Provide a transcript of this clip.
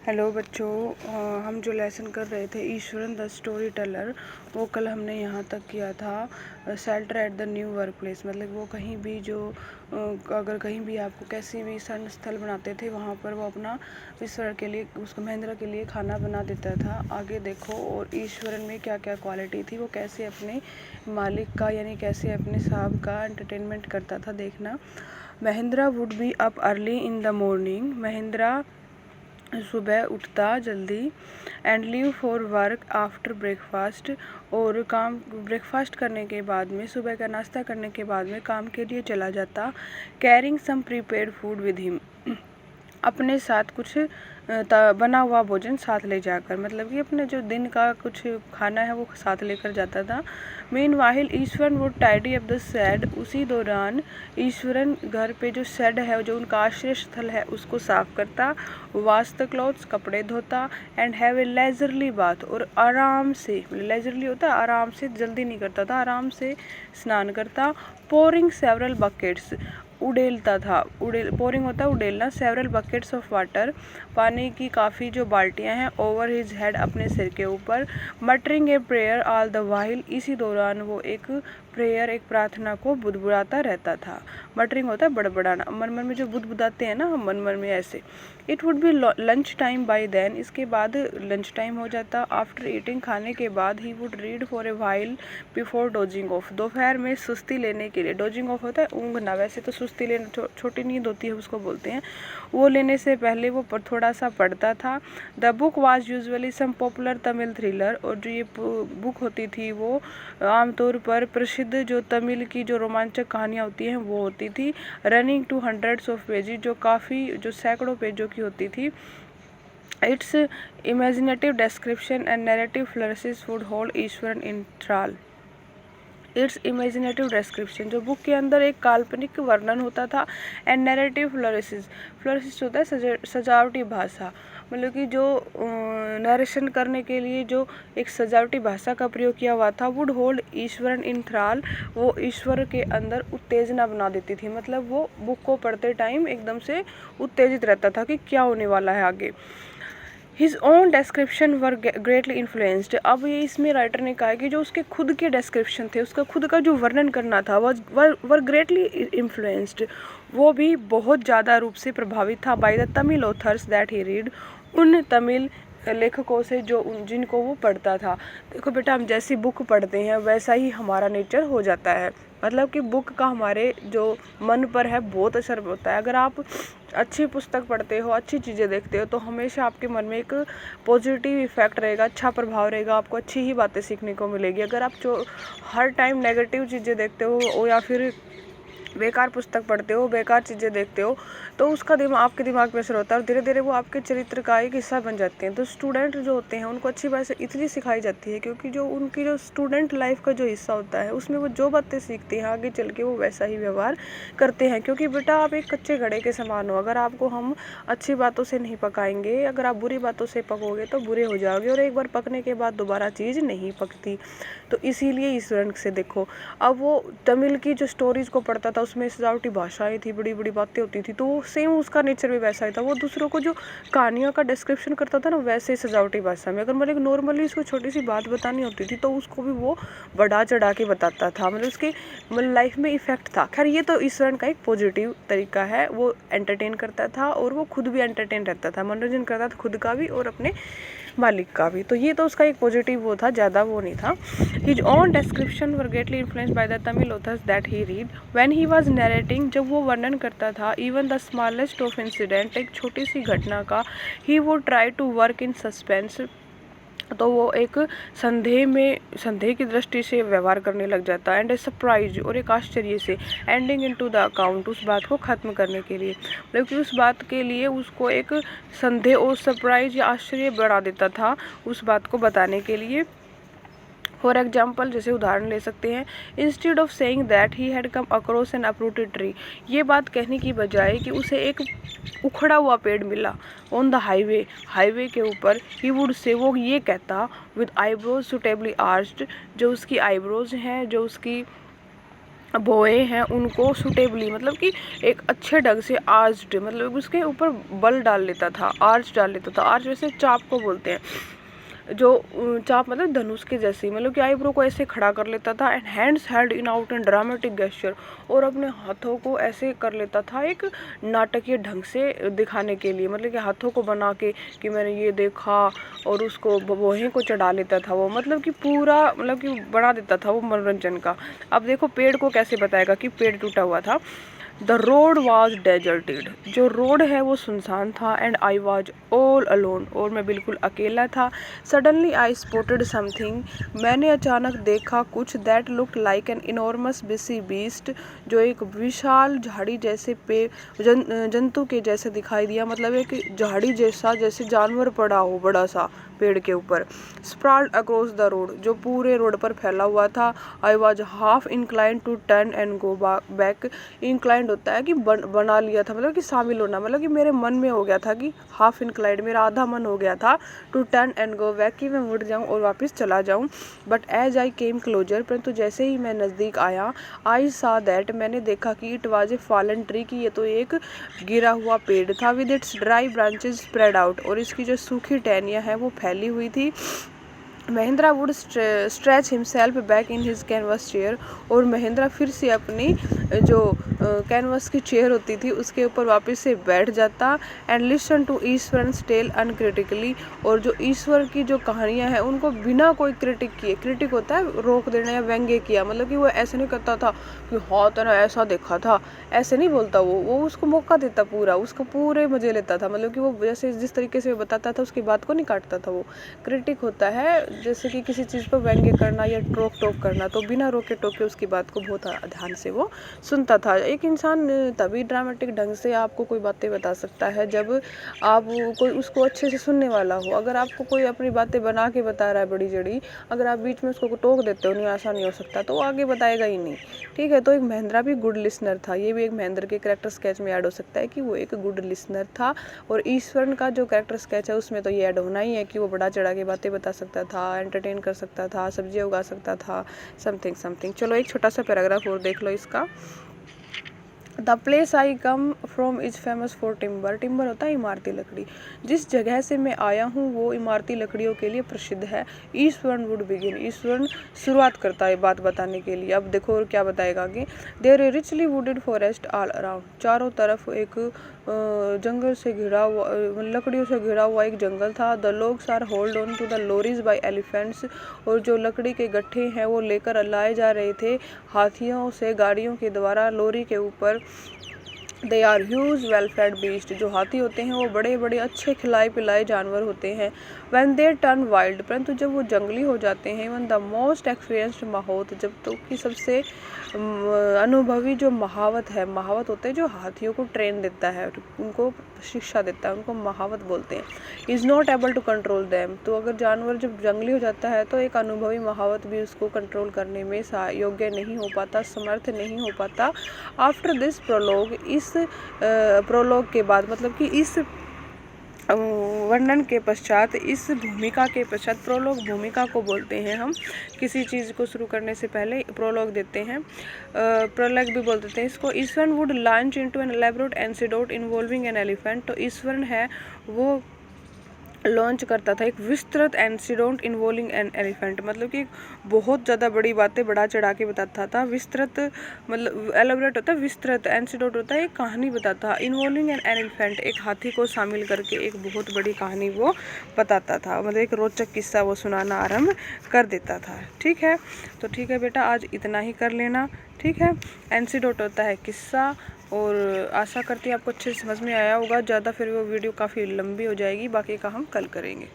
Hello बच्चों, हम जो लेसन कर रहे थे ईश्वरन द स्टोरी टेलर, वो कल हमने यहाँ तक किया था shelter at the new work place. मतलब वो कहीं भी अगर कहीं भी आपको कैसी भी शरण स्थल बनाते थे, वहाँ पर वो अपना ईश्वर के लिए, उसको महेंद्र के लिए खाना बना देता था। आगे देखो, और ईश्वरन में क्या क्या क्वालिटी थी, वो कैसे अपने मालिक का यानी कैसे अपने साहब का एंटरटेनमेंट करता था। देखना, Mahendra would be up early in the morning. Mahendra सुबह उठता जल्दी। And leave for work after breakfast, और काम ब्रेकफास्ट करने के बाद में, सुबह का नाश्ता करने के बाद में काम के लिए चला जाता। Carrying some prepared food with him, अपने साथ कुछ बना हुआ भोजन साथ ले जाकर, मतलब कि अपने जो दिन का कुछ खाना है वो साथ लेकर जाता था। Meanwhile Iswaran would tidy up the shed, उसी दौरान ईश्वरन घर पे जो शेड है, जो उनका आश्रय स्थल है, उसको साफ करता। वॉश द क्लॉथ्स, कपड़े धोता। And have a leisurely bath, और आराम से, लेजरली होता है आराम से, जल्दी नहीं करता था, आराम से स्नान करता। पोरिंग सेवरल बकेट्स, उड़ेलता था, पोरिंग होता है उड़ेलना। सेवरल बकेट्स ऑफ वाटर, पानी की काफ़ी जो बाल्टियां हैं, ओवर हिज हेड, अपने सिर के ऊपर। Muttering a prayer all the while, इसी दौरान वो एक प्रेयर, एक प्रार्थना को बुदबुदाता रहता था। मटरिंग होता है बड़बड़ाना, मन मन में जो बुदबुदाते हैं ना हम मन मन में, ऐसे। It would be lunch time by then, इसके बाद लंच टाइम हो जाता। आफ्टर ईटिंग, खाने के बाद, he would read for a while before dosing of, दोपहर में सुस्ती लेने के लिए, डोजिंग ऑफ होता है ऊँघना, वैसे तो सुस्ती लेना छोटी नींद होती है उसको बोलते हैं, वो लेने से पहले वो थोड़ा सा पढ़ता था। The book was usually some popular Tamil thriller, और जो ये बुक होती थी वो आमतौर पर प्रसिद्ध जो तमिल की जो रोमांचक कहानियाँ होती हैं वो होती थी। Running to hundreds of pages, जो काफ़ी जो सैकड़ों पेजों की होती थी। Its imaginative description and narrative flourishes would hold Ishwaran in thrall. Its imaginative description, जो बुक के अंदर एक काल्पनिक वर्णन होता था। एंड नैरेटिव फ्लोरिसिस, फ्लोरिसिस होता है सजावटी भाषा, मतलब कि जो नरेशन करने के लिए जो एक सजावटी भाषा का प्रयोग किया हुआ था। वुड होल्ड ईश्वरन इन थ्राल, वो ईश्वर के अंदर उत्तेजना बना देती थी, मतलब वो बुक को पढ़ते टाइम एकदम से उत्तेजित रहता था कि क्या होने वाला है आगे। His own description were greatly influenced, अब ये इसमें राइटर ने कहा है कि जो उसके खुद के डिस्क्रिप्शन थे, उसका खुद का जो वर्णन करना था, वर ग्रेटली इन्फ्लुएंस्ड, वो भी बहुत ज़्यादा रूप से प्रभावित था। Bye the Tamil authors that he read, उन तमिल लेखकों से जो जिनको वो पढ़ता था। देखो बेटा, हम जैसी बुक पढ़ते हैं वैसा ही हमारा नेचर हो जाता है, मतलब कि बुक का हमारे जो मन पर है बहुत असर होता है। अगर आप अच्छी पुस्तक पढ़ते हो, अच्छी चीज़ें देखते हो, तो हमेशा आपके मन में एक पॉजिटिव इफेक्ट रहेगा, अच्छा प्रभाव रहेगा, आपको अच्छी ही बातें सीखने को मिलेगी। अगर आप जो हर टाइम नेगेटिव चीज़ें देखते हो या फिर बेकार पुस्तक पढ़ते हो, बेकार चीज़ें देखते हो, तो उसका आपके दिमाग में असर होता है, और धीरे धीरे वो आपके चरित्र का एक हिस्सा बन जाते हैं। तो स्टूडेंट जो होते हैं उनको अच्छी बात इसलिए सिखाई जाती है क्योंकि जो उनकी जो स्टूडेंट लाइफ का जो हिस्सा होता है, उसमें वो जो बातें सीखते हैं आगे चल के वो वैसा ही व्यवहार करते हैं। क्योंकि बेटा, आप एक कच्चे घड़े के समान हो, अगर आपको हम अच्छी बातों से नहीं पकाएंगे, अगर आप बुरी बातों से पकोगे तो बुरे हो जाओगे, और एक बार पकने के बाद दोबारा चीज़ नहीं पकती। तो इसीलिए इस रंग से देखो, अब वो तमिल की जो स्टोरीज को पढ़ता था, उसमें सजावटी भाषाएं थी, बड़ी बड़ी बातें होती थी, तो सेम उसका नेचर भी वैसा ही था। वो दूसरों को जो कहानियों का डिस्क्रिप्शन करता था ना, वैसे ही सजावटी भाषा में, अगर मतलब नॉर्मली उसको छोटी सी बात बतानी होती थी तो उसको भी वो बढ़ा चढ़ा के बताता था, मतलब उसके मतलब लाइफ में इफेक्ट था। खैर, ये तो ईश्वरन का एक पॉजिटिव तरीका है, वो एंटरटेन करता था और वो खुद भी एंटरटेन रहता था, मनोरंजन करता था खुद का भी और अपने मालिक का भी। तो ये तो उसका एक पॉजिटिव वो था, ज़्यादा वो नहीं था। His own description were greatly influenced by the Tamil authors that he read when he was narrating, जब वो वर्णन करता था, even the smallest of incident, एक छोटी सी घटना का, he would try to work in suspense, तो वो एक संदेह की दृष्टि से व्यवहार करने लग जाता है। एंड ए सरप्राइज, और एक आश्चर्य से, एंडिंग इनटू द अकाउंट, उस बात को ख़त्म करने के लिए, मतलब कि उस बात के लिए उसको एक संदेह और सरप्राइज या आश्चर्य बढ़ा देता था उस बात को बताने के लिए। फॉर एग्जाम्पल, जैसे उदाहरण ले सकते हैं, instead of saying that he had come across N uprooted tree, ये बात कहने की बजाय कि उसे एक उखड़ा हुआ पेड़ मिला ऑन द हाईवे के ऊपर, ही वुड से, वो ये कहता, विद आईब्रोज सुटेबली आर्च्ड, जो उसकी आईब्रोज हैं, जो उसकी बोए हैं उनको सुटेबली, मतलब कि एक अच्छे ढंग से आर्च्ड, मतलब उसके ऊपर बल डाल लेता था, आर्च डाल लेता था। आर्च वैसे चाप को बोलते हैं, जो चाप मतलब धनुष के जैसी, मतलब कि आईब्रो को ऐसे खड़ा कर लेता था। And hands held in out and dramatic gesture, और अपने हाथों को ऐसे कर लेता था एक नाटकीय ढंग से दिखाने के लिए, मतलब कि हाथों को बना के कि मैंने ये देखा, और उसको बोहे को चढ़ा लेता था वो, मतलब कि पूरा मतलब कि बना देता था वो मनोरंजन का। अब देखो पेड़ को कैसे बताएगा कि पेड़ टूटा हुआ था। द रोड वॉज डेजर्टेड, जो रोड है वो सुनसान था। And I was all alone, और मैं बिल्कुल अकेला था। सडनली आई स्पॉटेड समथिंग, मैंने अचानक देखा कुछ। That looked like an enormous bushy beast, जो एक विशाल झाड़ी जैसे जंतु के जैसे दिखाई दिया, मतलब एक झाड़ी जैसा, जैसे जानवर पड़ा हो बड़ा सा पेड़ के ऊपर। स्प्राल्ड अक्रॉस द रोड, जो पूरे रोड पर फैला हुआ था। I was half inclined to turn and go back, inclined होता है कि बना लिया था, मतलब कि शामिल होना, मतलब कि मेरे मन में हो गया था कि हाफ इंक्लाइंड, मेरा आधा मन हो गया था to turn and go back, कि मैं मुड़ जाऊं और वापस चला जाऊं। But as I came closer, परंतु जैसे ही मैं नज़दीक आया, आई सा दैट, मैंने देखा कि it was a fallen tree, कि ये तो एक गिरा हुआ पेड़ था। With its dry branches spread out, और इसकी जो सूखी टहनियाँ हैं वो फैली हुई थी। Mahindra would stretch himself back in his canvas chair, और महेंद्रा फिर से अपनी जो कैनवस की चेयर होती थी उसके ऊपर वापस से बैठ जाता। And listen to Iswaran's tell uncritically, और जो ईश्वर की जो कहानियाँ हैं उनको बिना कोई क्रिटिक किए, क्रिटिक होता है रोक देना या व्यंग्य किया, मतलब कि वो ऐसे नहीं करता था कि हाँ तेरा ऐसा देखा था, ऐसे नहीं बोलता वो उसको मौका देता पूरा, उसको पूरे मजे लेता था, मतलब कि वो जैसे जिस तरीके से बताता था उसकी बात को नहीं काटता था। वो क्रिटिक होता है, जैसे कि किसी चीज़ पर व्यंग्य करना या टोक करना, तो बिना रोके टोके उसकी बात को बहुत ध्यान से वो सुनता था। एक इंसान तभी ड्रामेटिक ढंग से आपको कोई बातें बता सकता है जब आप कोई उसको अच्छे से सुनने वाला हो। अगर आपको कोई अपनी बातें बना के बता रहा है बड़ी जड़ी, अगर आप बीच में उसको टोक देते हो नहीं ऐसा नहीं हो सकता, तो वो आगे बताएगा ही नहीं। ठीक है, तो एक महेंद्रा भी गुड लिसनर था, ये भी एक महेंद्र के कैरेक्टर स्केच में ऐड हो सकता है कि वो एक गुड लिसनर था। और ईश्वरन का जो कैरेक्टर स्केच है उसमें तो ये ऐड होना ही है कि वो बड़ा चढ़ा के बातें बता सकता था, एंटरटेन कर सकता था, सब्जियां उगा सकता था, समथिंग। चलो एक छोटा सा पैराग्राफ और देख लो इसका। The place I come from is famous for timber, timber होता है इमारती लकड़ी। जिस जगह से मैं आया हूँ वो इमारती लकड़ियों के लिए प्रसिद्ध है। ईश्वरन वुड बिगिन, ईश्वरन शुरुआत करता है बात बताने के लिए। अब देखो और क्या बताएगा आगे। There a richly wooded forest all around, चारों तरफ एक जंगल से घिरा हुआ, लकड़ियों से घिरा हुआ एक जंगल था। The logs are hold on to the lorries by elephants, और जो लकड़ी के गट्ठे हैं वो लेकर लाए जा रहे थे हाथियों से, गाड़ियों के द्वारा लोरी के ऊपर। They are huge well fed beast, जो हाथी होते हैं वो बड़े बड़े अच्छे खिलाए पिलाए जानवर होते हैं। वैन दे टर्न वाइल्ड, परंतु जब वो जंगली हो जाते हैं। वन द मोस्ट एक्सपीरियंस्ड माहौत, जब तो कि सबसे अनुभवी जो महावत है, महावत होते हैं जो हाथियों को ट्रेन देता है, उनको शिक्षा देता है, उनको महावत बोलते हैं। Is not able to control them, तो अगर जानवर जब जंगली हो जाता है तो एक अनुभवी महावत भी उसको कंट्रोल करने में योग्य नहीं हो पाता, समर्थ नहीं हो पाता। आफ्टर दिस प्रोलॉग, इस प्रोलॉग के बाद, मतलब कि इस वर्णन के पश्चात, इस भूमिका के पश्चात, प्रोलॉग भूमिका को बोलते हैं हम, किसी चीज़ को शुरू करने से पहले प्रोलॉग देते हैं, प्रोलॉग भी बोल देते हैं इसको। Ishwaran would launch into an elaborate anecdote involving an elephant, तो ईश्वरन है वो लॉन्च करता था एक विस्तृत एंसीडोट इन्वॉल्विंग एन एलिफेंट, मतलब कि बहुत ज़्यादा बड़ी बातें बढ़ा चढ़ा के बताता था। विस्तृत मतलब एलेबोरेट होता है, विस्तृत, एंसीडोट होता है एक कहानी बताता, इन्वॉल्विंग एन एलिफेंट एक हाथी को शामिल करके एक बहुत बड़ी कहानी वो बताता था, मतलब एक रोचक किस्सा वो सुनाना आरंभ कर देता था। ठीक है, तो ठीक है बेटा, आज इतना ही कर लेना। ठीक है, एंसीडोट होता है किस्सा, और आशा करती हूँ आपको अच्छे से समझ में आया होगा। ज़्यादा फिर वो वीडियो काफ़ी लंबी हो जाएगी, बाकी का हम कल करेंगे।